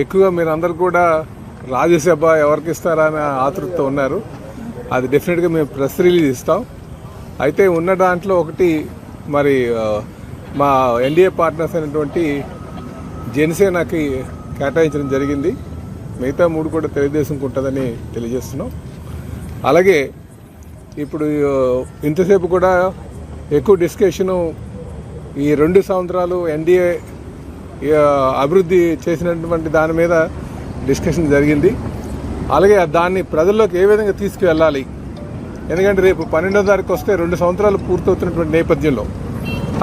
ఎక్కువగా మీరు అందరు కూడా రాజ్యసభ ఎవరికి ఇస్తారా అనే ఆతృతతో ఉన్నారు. అది డెఫినెట్గా మేము ప్రెస్ రిలీజ్ ఇస్తాం. అయితే ఉన్న దాంట్లో ఒకటి మరి మా ఎన్డీఏ పార్ట్నర్స్ అయినటువంటి జనసేనకి కేటాయించడం జరిగింది. మిగతా 3 కూడా తెలుగుదేశంకి ఉంటుందని తెలియజేస్తున్నాం. అలాగే ఇప్పుడు ఇంతసేపు కూడా ఎక్కువ డిస్కషను ఈ 2 సంవత్సరాలు ఎన్డీఏ అభివృద్ధి చేసినటువంటి దాని మీద డిస్కషన్ జరిగింది. అలాగే దాన్ని ప్రజల్లోకి ఏ విధంగా తీసుకువెళ్ళాలి, ఎందుకంటే రేపు 12వ తారీఖు వస్తే 2 సంవత్సరాలు పూర్తవుతున్నటువంటి నేపథ్యంలో,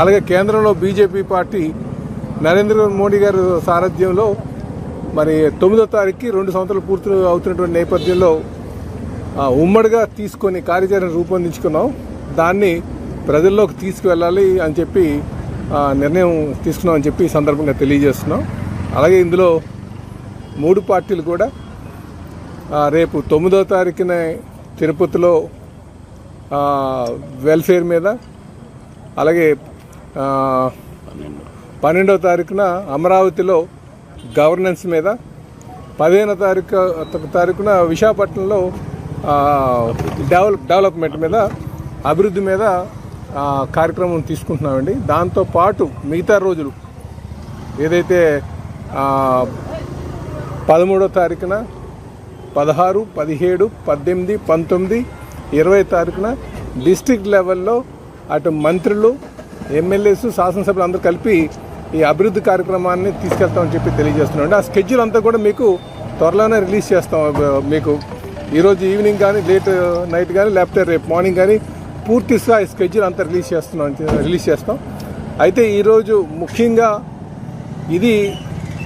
అలాగే కేంద్రంలో బీజేపీ పార్టీ నరేంద్ర మోడీ గారి సారథ్యంలో మరి 9వ తారీఖుకి 2 సంవత్సరాలు పూర్తి అవుతున్నటువంటి నేపథ్యంలో ఉమ్మడిగా తీసుకొని కార్యాచరణ రూపొందించుకున్నాం. దాన్ని ప్రజల్లోకి తీసుకువెళ్ళాలి అని చెప్పి నిర్ణయం తీసుకున్నామని చెప్పి ఈ సందర్భంగా తెలియజేస్తున్నాం. అలాగే ఇందులో 3 పార్టీలు కూడా రేపు 9వ తారీఖున తిరుపతిలో వెల్ఫేర్ మీద, అలాగే 12వ తారీఖున అమరావతిలో గవర్నెన్స్ మీద, 15వ తారీఖున విశాఖపట్నంలో డెవలప్మెంట్ మీద, అభివృద్ధి మీద కార్యక్రమం తీసుకుంటున్నామండి. దాంతోపాటు మిగతా రోజులు ఏదైతే 13వ తారీఖున 16, 17, 18, 19, 20 తారీఖున డిస్ట్రిక్ట్ లెవెల్లో అటు మంత్రులు, ఎమ్మెల్యేస్, శాసనసభ్యులు అందరూ కలిపి ఈ అభివృద్ధి కార్యక్రమాన్ని తీసుకెళ్తామని చెప్పి తెలియజేస్తున్నాం. ఆ స్కెడ్యూల్ అంతా కూడా మీకు త్వరలోనే రిలీజ్ చేస్తాం. మీకు ఈరోజు ఈవినింగ్ కానీ, లేట్ నైట్ కానీ, లేకపోతే రేపు మార్నింగ్ కానీ పూర్తిగా ఈ స్కెడ్యూల్ అంతా రిలీజ్ చేస్తాం. అయితే ఈరోజు ముఖ్యంగా ఇది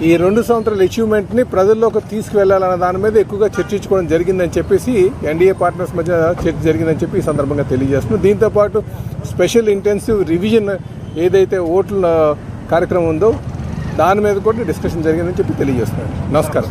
ఈ 2 సంవత్సరాల అచీవ్మెంట్ని ప్రజల్లోకి తీసుకువెళ్లాలన్న దాని మీద ఎక్కువగా చర్చించుకోవడం జరిగిందని చెప్పేసి ఎన్డీఏ పార్ట్నర్స్ మధ్య చర్చ జరిగిందని చెప్పి ఈ సందర్భంగా తెలియజేస్తున్నాం. దీంతోపాటు స్పెషల్ ఇంటెన్సివ్ రివిజన్ ఏదైతే ఓట్ల కార్యక్రమం ఉందో దాని మీద కూడా డిస్కషన్ జరిగిందని చెప్పి తెలియజేస్తున్నాను. నమస్కారం.